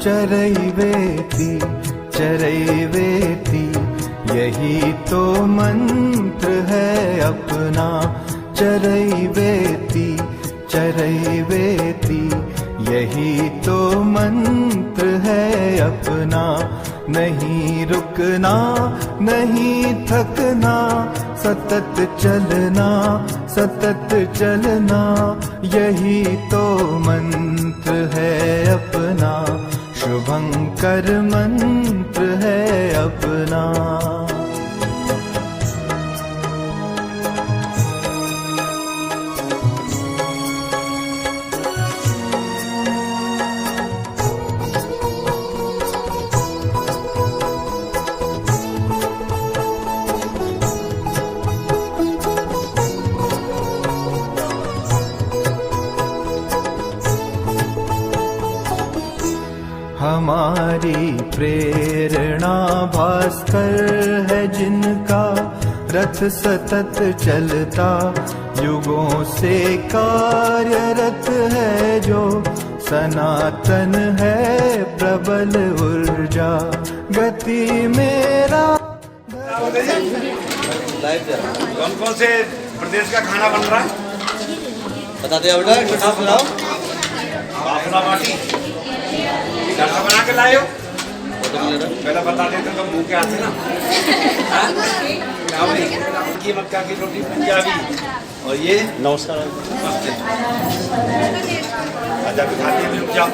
चरैवेति चरैवेति, यही तो मंत्र है अपना। चरैवेति चरैवेति, यही तो मंत्र है अपना। नहीं रुकना नहीं थकना, सतत चलना सतत चलना, यही तो मंत्र है अपना। शुभंकर मंत्र है अपना। हमारी प्रेरणा भास्कर है जिनका, रथ सतत चलता युगों से कार्यरत है जो। सनातन है प्रबल ऊर्जा गति मेरा। कौन कौन से प्रदेश का खाना बन रहा है बता दे बेटा, एक मिनट सुनाओ। बाफला बाटी कैसा बना के लाए हो? पहले बता देते तो भूखे आते ना। क्या भाई, ये मक्का की रोटी पंजाबी, और ये नमस्कार। आजा भी खाते हैं, रुक जाओ।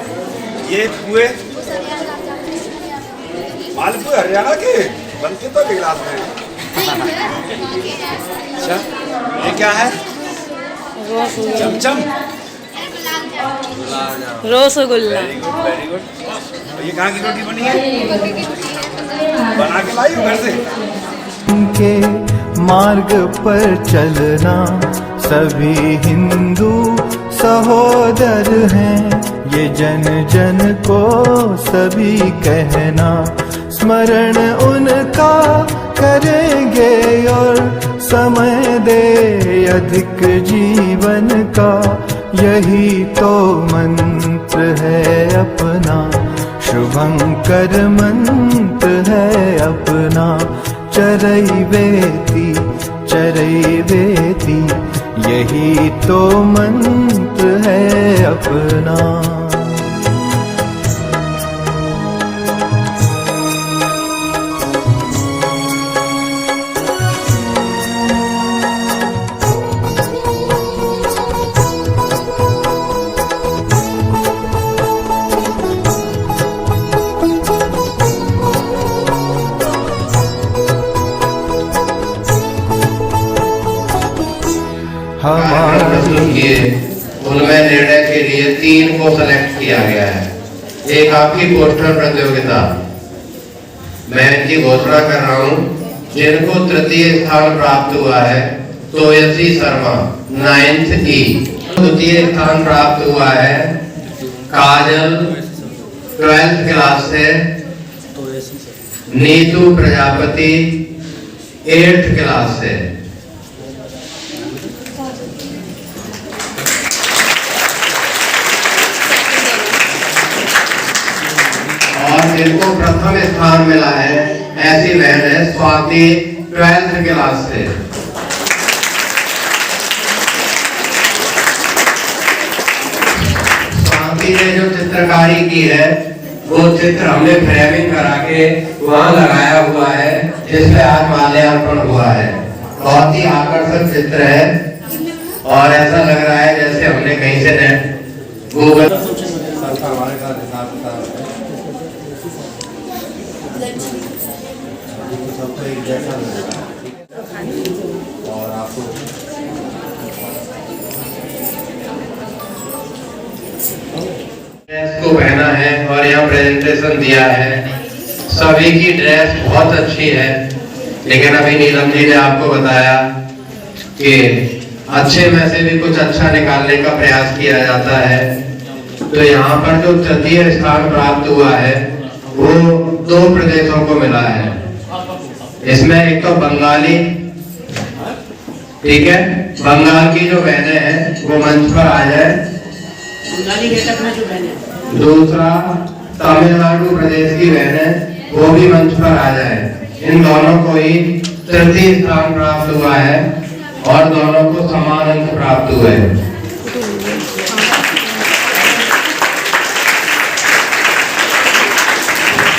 ये पुए मालपुए हरियाणा के बनते तो गिलास में। अच्छा, ये क्या है? Chamcham rasgulla. Very good very good. ये कहाँ की रोटी बनी है? बना के लाई हो घर से? उनके मार्ग पर चलना, सभी हिंदू सहोदर हैं। ये जन जन को सभी कहना, स्मरण उनका करेंगे और समय दे अधिक जीवन का। यही तो मंत्र है अपना, शुभंकर मंत्र है अपना। चरैवेति चरैवेति, यही तो मंत्र है अपना। उनमें निर्णय के लिए 3 को सेलेक्ट किया गया है। एक आपकी पोस्टर प्रतियोगिता, मैं इनकी घोषणा कर रहा हूँ। जिनको तृतीय स्थान प्राप्त हुआ है तोयसी शर्मा 9th E। द्वितीय स्थान प्राप्त हुआ है काजल 12th क्लास से। नीतू प्रजापति 8th क्लास से। और जिनको प्रथम स्थान मिला है ऐसी बहन है स्वाति 12th क्लास से। स्वाति ने जो चित्रकारी की है वो चित्र हमने फ्रेमिंग करा के वहां लगाया हुआ है, जिसमें आज माल्यार्पण हुआ है। बहुत ही आकर्षक चित्र है और ऐसा लग रहा है जैसे हमने कहीं से नेट गूगल सबको एक जैसा और आपको ड्रेस को पहना है और यहाँ प्रेजेंटेशन दिया है। सभी की ड्रेस बहुत अच्छी है, लेकिन अभी नीलम जी ने आपको बताया कि अच्छे में से भी कुछ अच्छा निकालने का प्रयास किया जाता है। तो यहाँ पर जो तृतीय स्थान प्राप्त हुआ है वो 2 प्रदेशों को मिला है। इसमें एक तो बंगाली, ठीक है, बंगाल की जो बहनें हैं वो मंच पर आ जाए। दूसरा तमिलनाडु प्रदेश की बहनें वो भी मंच पर आ जाए। इन दोनों को ही तृतीय स्थान प्राप्त हुआ है और दोनों को समान अंक प्राप्त हुए हैं।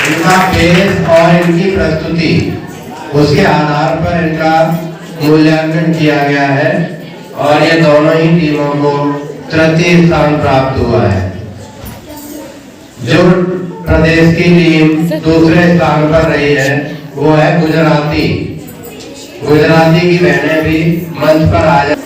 इनका पेश और इनकी प्रस्तुति उसके आधार पर इनका मूल्यांकन किया गया है और ये दोनों ही टीमों को तृतीय स्थान प्राप्त हुआ है। जो प्रदेश की टीम दूसरे स्थान पर रही है वो है गुजराती। गुजराती की बहनें भी मंच पर आ जाए।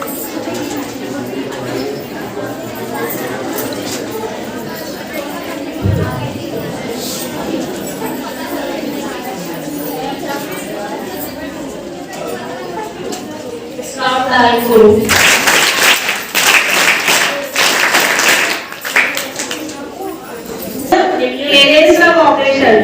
पेरेंट्स का कॉपरेशन,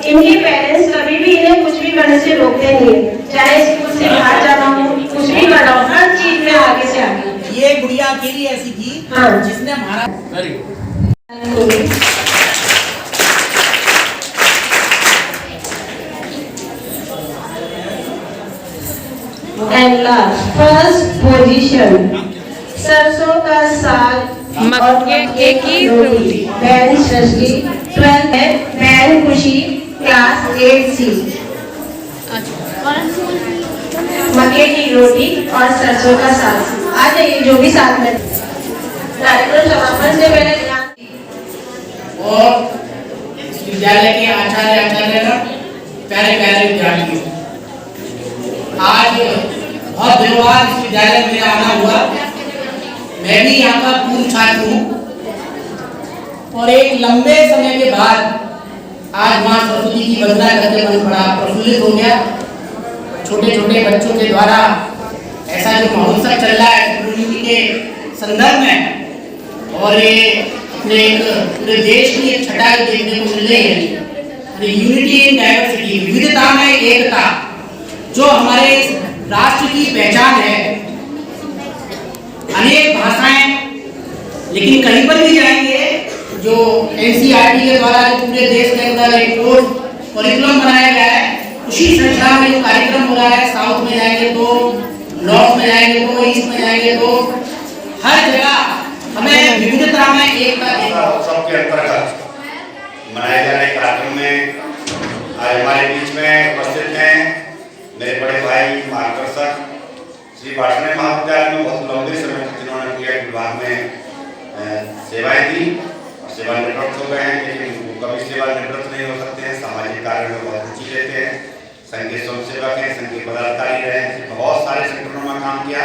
इनके पेरेंट्स कभी भी इन्हें कुछ भी करने से रोकते नहीं है, चाहे स्कूल से बाहर जाना हो, कुछ भी करना हो, हर चीज में आगे से आगे। ये गुड़िया अकेली ऐसी थी हाँ। जिसने हमारा एंड लास्ट फर्स्ट पोजीशन सरसों का साग मक्के की रोटी। बहन सृष्टि 12 है, बहन खुशी क्लास 8C। मक्के की रोटी और सरसों का साग। आ जाइए जो भी साथ में। कार्यक्रम समापन से पहले और इस विद्यालय के आचार्य प्यारे प्यारे विद्यार्थियों, आज बहुत दिनों बाद इस विद्यालय में आना हुआ। मैं भी यहाँ का पूर्व छात्र हूँ और एक लंबे समय के बाद आज माँ सरस्वती की वंदना करके मन बड़ा प्रफुल्लित हो गया। छोटे छोटे बच्चों के द्वारा ऐसा जो महोत्सव चल रहा है यूनिटी के संदर्भ में, और ये अपने एक पूरे देश की एक छटा देखने को मिल रही है। यूनिटी इन डाइवर्सिटी, विविधता में एकता, जो हमारे राष्ट्र की पहचान है। अनेक भाषाएं, लेकिन कहीं पर भी जाएंगे जो NCERT के द्वारा जो पूरे देश के अंदर एक कोर्स करिकुलम बनाया गया है, उसी श्रृंखला में जो कार्यक्रम हो रहा है, साउथ में जाएंगे तो, नॉर्थ में जाएंगे तो, ईस्ट में जाएंगे तो, हर जगह हमें विविधता में एकता उत्सव के अंतर्गत मनाए जा रहे कार्यक्रम में आज हमारे बीच में उपस्थित हैं मेरे बड़े भाई मार्गदर्शक श्री वार्षिक महाविद्यालय में बहुत लंबे समय तक जिन्होंने क्रिकेट विभाग में सेवाएं दी और सेवानिवृत्त हो गए हैं, लेकिन वो कभी सेवानिवृत्त नहीं हो सकते हैं। सामाजिक कार्य में बहुत रुचि लेते हैं, संघ के स्वयंसेवक हैं, संघ के पदाधिकारी रहे हैं, बहुत सारे संगठनों में काम किया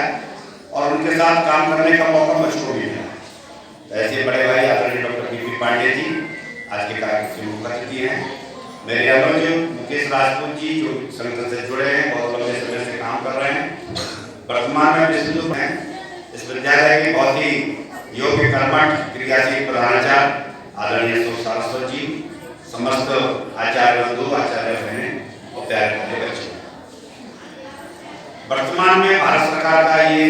और उनके साथ काम करने का मौका मुझको भी मिला। ऐसे बड़े भाई आदरणीय डॉक्टर BP पांडे जी आज के कार्यक्रम के मुख्य अतिथि हैं। मेरे अनुज मुकेश राजपूत जी जो संगठन से जुड़े हैं, बहुत लंबे समय से काम कर रहे हैं, वर्तमान में विष्णु हैं। इस विद्यालय के बहुत ही योग्य कर्मठ क्रियाशील प्रधानाचार्य आदरणीय सरस्वत जी, समस्त आचार्य बंधु, आचार्य बहनें और प्यारे प्यारे बच्चों, वर्तमान में भारत सरकार का ये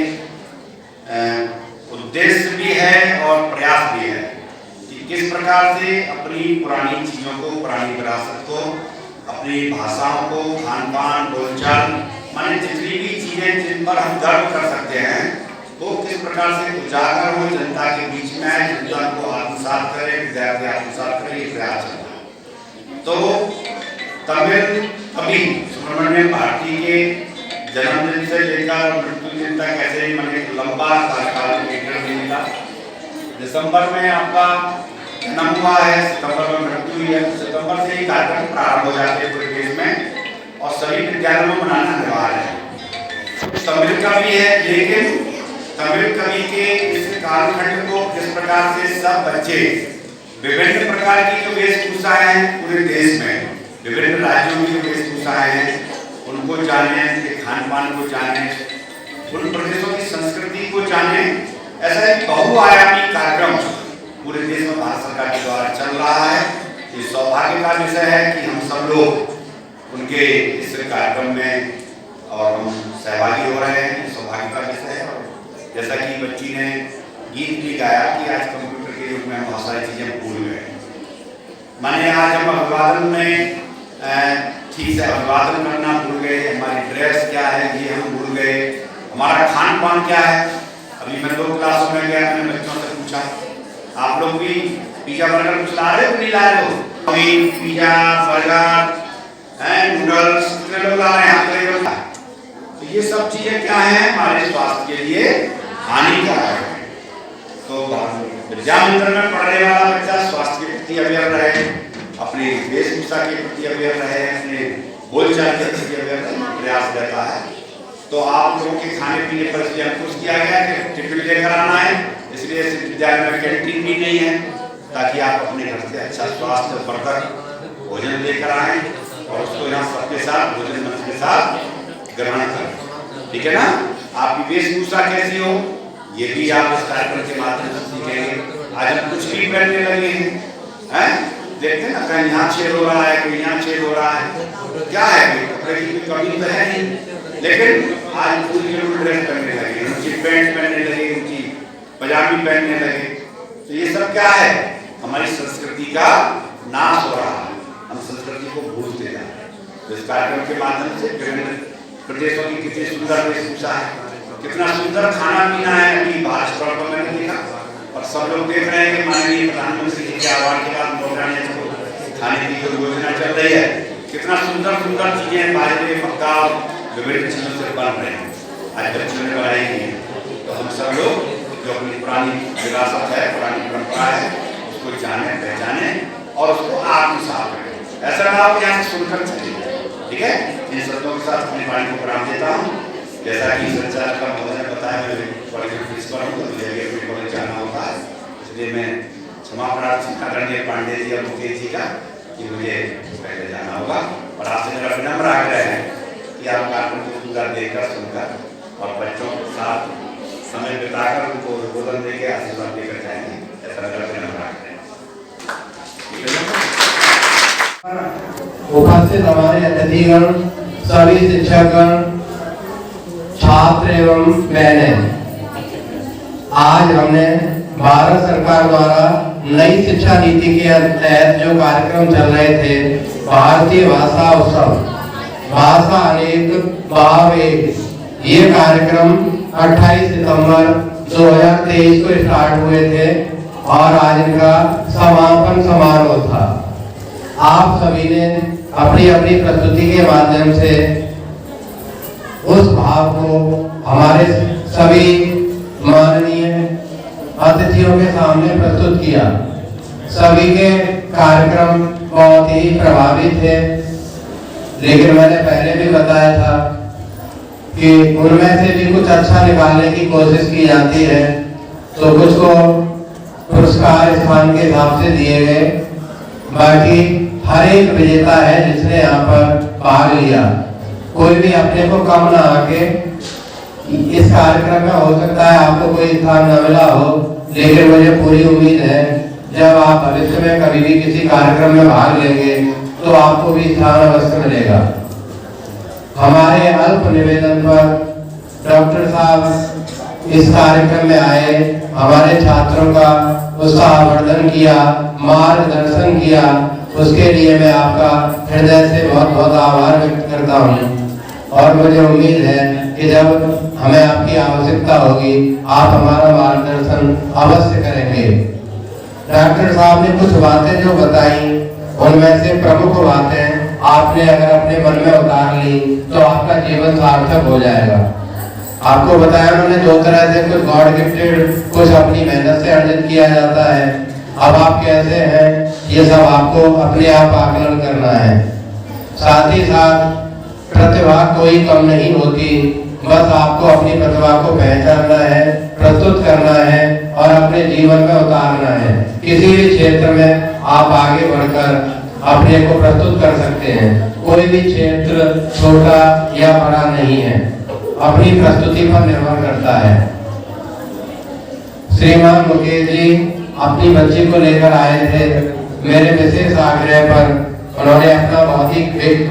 उद्देश्य भी है और प्रयास भी है कि किस प्रकार से अपनी पुरानी चीजों को, पुरानी विरासत को, अपनी भाषाओं को, खान पान, बोलचाल, माने जितनी भी चीजें जिन पर हम गर्व कर सकते हैं, वो किस प्रकार से उजागर हो, जनता के बीच में आए, जनता को आत्मसात करे, विद्यार्थी आत्मसात करे, ये प्रयास चल रहा है। तो तमिल कवि सुब्रमण्यम भारती के जन्मदिन से लेकर मृत्यु दिन तक ऐसे ही मैंने लंबा कार्यकाल मिला। दिसंबर में आपका जन्म हुआ है, सितंबर में मृत्यु हुई है, सितंबर से ही कार्यक्रम प्रारंभ हो जाते हैं पूरे देश में और सभी विद्यालयों में मनाना अनिवार्य है। तमिल कवि है, लेकिन तमिल कवि के इस कालखंड को किस प्रकार से सब बच्चे विभिन्न प्रकार की जो वेशभूषाएं हैं पूरे देश में, विभिन्न राज्यों की जो वेशभूषाएं हैं उनको जाने, उनके खान पान को जाने, उन प्रदेशों की संस्कृति को जाने, ऐसा एक बहुआयामी कार्यक्रम पूरे देश में भारत सरकार के द्वारा चल रहा है। ये सौभाग्य का विषय है कि हम सब लोग उनके इस कार्यक्रम में और हम सहभागी हो रहे हैं, सौभाग्य का विषय है। और जैसा कि बच्ची ने गीत भी गाया कि आज कंप्यूटर के युग में बहुत सारी चीजें भूल गए, मैंने आज हम अभिवादन में ठीक से अभिवादन करना भूल गए, हमारी ड्रेस क्या है ये हम भूल गए, हमारा खान पान क्या है। अभी मैं 2 क्लासों में गया, मैंने बच्चों से पूछा आप लोग भी पिज्जा बर्गर कुछ ला रहे हो नहीं ला रहे हो? अभी पिज्जा बर्गर नूडल्स कितने लोग ला रहे हैं? तो ये सब चीजें क्या है हमारे स्वास्थ्य के लिए हानिकारक है। तो विद्या मंदिर में पढ़ने वाला बच्चा स्वास्थ्य के प्रति अवेयर रहे, अपनी वेशभूषा के प्रति अवेयर रहे, अपने बोलचाल के प्रति अवेयर प्रयास रहता है। तो आप लोगों के खाने पीने पर इसलिए अंकुश किया गया कि टिफिन लेकर आना है, इसलिए विद्यालय में कैंटीन भी नहीं है, ताकि आप अपने घर से अच्छा स्वास्थ्य वर्धक भोजन लेकर आए और उसको यहाँ सबके साथ भोजन मन के साथ ग्रहण करें। ठीक है ना? आपकी वेशभूषा कैसी हो ये भी आप इस कार्यक्रम के माध्यम से सीखेंगे। आज हम कुछ भी पहनने लगे हैं, देखते हैं ना, कहीं यहाँ छेद हो रहा है, कोई यहाँ छेद हो रहा है, क्या है कपड़े की कमी तो है नहीं, लेकिन आज पूरी ड्रेस पहनने लगे, ऊंची पैंट पहनने लगे, ऊंची पजामी पहनने लगे। तो ये सब क्या है? हमारी संस्कृति का नाश हो रहा है, हम संस्कृति को भूलते जा रहे हैं। तो इस कार्यक्रम के माध्यम से विभिन्न प्रदेशों की कितनी सुंदर वेशभूषा है, कितना सुंदर खाना पीना है। अभी भाजपा को मैंने देखा और सब लोग देख रहे हैं कि माननीय प्रधानमंत्री जी के आह्वान के बाद मोटाने खाने की जो योजना चल रही है, कितना सुंदर सुंदर चीजें बाजरे मक्का विभिन्न चीजों से बन रहे हैं, आज बच्चों ने बनाई है। तो हम सब लोग जो अपनी पुरानी विरासत है, पुरानी परंपरा है, उसको जाने पहचाने और उसको आत्मसात करें। ऐसा ना आप यहाँ से सुनकर चलिए। ठीक है? इन शब्दों के साथ अपनी वाणी को प्रणाम देता हूँ। जैसा कि संचार का महोदय ने बताया, मैं कॉलेज प्रिंसिपल हूँ, तो मुझे आगे कॉलेज जाना होता है, इसलिए मैं क्षमा प्रार्थी आदरणीय पांडे जी और मुकेश जी का कि मुझे पहले जाना होगा। और आपसे मेरा विनम्र आग्रह है कि आप कार्यक्रम को पूरा देखकर सुनकर और बच्चों के साथ समय बिताकर उनको उद्बोधन देकर आशीर्वाद देकर जाएंगे, ऐसा मेरा विनम्र आग्रह है। उपस्थित हमारे अतिथिगण, सभी शिक्षकगण, छात्र एवं बहनें, आज हमने भारत सरकार द्वारा नई शिक्षा नीति के तहत जो कार्यक्रम चल रहे थे, भारतीय भाषा उत्सव, भाषा अनेक भाव एक, ये कार्यक्रम 28 सितंबर 2023 को स्टार्ट हुए थे और आज इनका समापन समारोह था। आप सभी ने अपनी अपनी प्रस्तुति के माध्यम से उस भाव को हमारे सभी माननीय अतिथियों के सामने प्रस्तुत किया। सभी के कार्यक्रम बहुत ही प्रभावी थे, लेकिन मैंने पहले भी बताया था कि उनमें से भी कुछ अच्छा निकालने की कोशिश की जाती है, तो कुछ को पुरस्कार स्थान के हिसाब से दिए गए, बाकी हर एक विजेता है जिसने यहाँ पर भाग लिया। कोई भी अपने को कम ना आके इस कार्यक्रम में, हो सकता है आपको कोई स्थान न मिला हो, लेकिन मुझे पूरी उम्मीद है जब आप भविष्य में कभी भी किसी कार्यक्रम में भाग लेंगे तो आपको भी स्थान अवश्य मिलेगा। हमारे अल्प निवेदन पर डॉक्टर साहब इस कार्यक्रम में आए, हमारे छात्रों का उत्साहवर्धन किया, मार्गदर्शन किया, उसके लिए मैं आपका हृदय से बहुत बहुत आभार व्यक्त करता हूँ। और मुझे उम्मीद है कि जब हमें आपकी आवश्यकता होगी आप हमारा मार्गदर्शन अवश्य करेंगे। डॉक्टर साहब ने कुछ बातें जो बताई, उनमें से प्रमुख बातें आपने अगर अपने मन में उतार ली तो आपका जीवन सार्थक हो जाएगा। आपको बताया उन्होंने 2 तरह से, कुछ गॉड गिफ्टेड, कुछ अपनी मेहनत से अर्जित किया जाता है। अब आप कैसे हैं ये सब आपको अपने आप आकलन करना है। साथ ही साथ प्रतिभा कोई कम नहीं होती, बस आपको अपनी प्रतिभा को पहचानना है, प्रस्तुत करना है और अपने जीवन में उतारना है। किसी भी क्षेत्र में आप आगे बढ़कर अपने को प्रस्तुत कर सकते हैं। कोई भी क्षेत्र छोटा या बड़ा नहीं है, अपनी प्रस्तुति पर निर्भर करता है। श्रीमान मुकेश जी अपनी बच्ची को लेकर आए थे, मेरे विशेष आग्रह पर उन्होंने अपना बहुत ही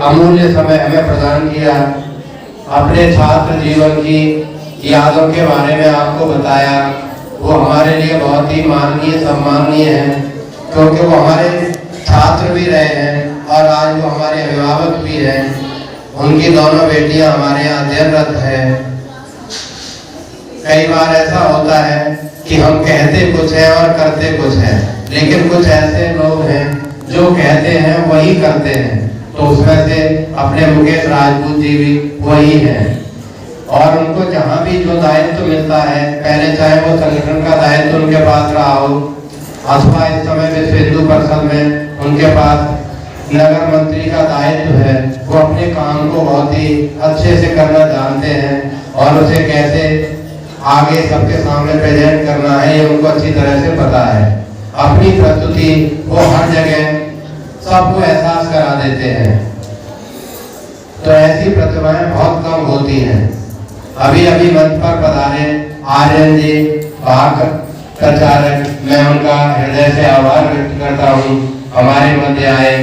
अमूल्य समय हमें प्रदान किया। अपने छात्र जीवन की यादों के बारे में आपको बताया, वो हमारे लिए बहुत ही माननीय सम्माननीय है, क्योंकि वो हमारे छात्र भी रहे हैं और आज वो हमारे अभिभावक भी हैं। उनकी दोनों बेटियां हमारे यहाँ अध्ययनरत हैं। कई बार ऐसा होता है कि हम कहते कुछ है और करते कुछ है, लेकिन कुछ ऐसे लोग हैं जो कहते हैं वही करते हैं। तो उसमें से अपने मुकेश राजपूत जी भी वही हैं। और उनको जहाँ भी जो दायित्व मिलता है, पहले चाहे वो संगठन का दायित्व उनके पास रहा हो अथवा इस समय विश्व हिंदू परिषद में उनके पास नगर मंत्री का दायित्व है, वो अपने काम को बहुत ही अच्छे से करना जानते हैं और उसे कैसे आगे सबके सामने प्रेजेंट करना है ये उनको अच्छी तरह से पता है। अपनी प्रस्तुति वो हर जगह सबको एहसास करा देते हैं। तो ऐसी प्रतिभाएं बहुत कम होती हैं। अभी अभी मंच पर पधारे आर्यन जी भाग प्रचारक, मैं उनका हृदय से आभार व्यक्त करता हूँ। हमारे मध्य आए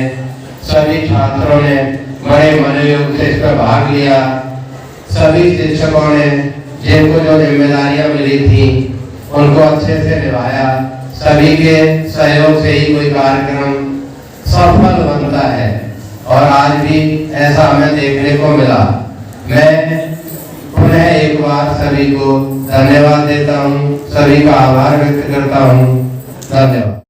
सभी छात्रों ने बड़े मनोयोग से इस पर भाग लिया। सभी शिक्षकों ने जिनको जो जिम्मेदारियां मिली थी उनको अच्छे से निभाया। सभी के सहयोग से ही कोई कार्यक्रम सफल बनता है और आज भी ऐसा हमें देखने को मिला। मैं पुनः एक बार सभी को धन्यवाद देता हूँ, सभी का आभार व्यक्त करता हूँ। धन्यवाद।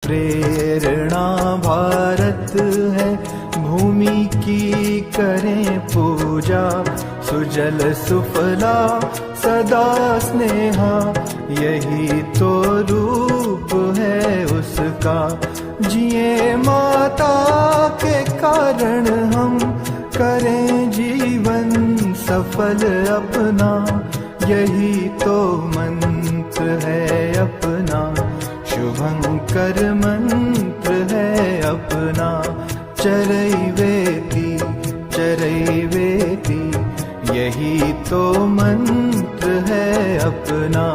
प्रेरणा भारत है, भूमि की करें पूजा, सुजल सुफला सदा स्नेहा, यही तो रूप है उसका। जिए माता के कारण हम, करें जीवन सफल अपना, यही तो मंत्र है अपना, शुभंकर मंत्र है अपना। चरैवेति चरैवेति, यही तो मंत्र है अपना।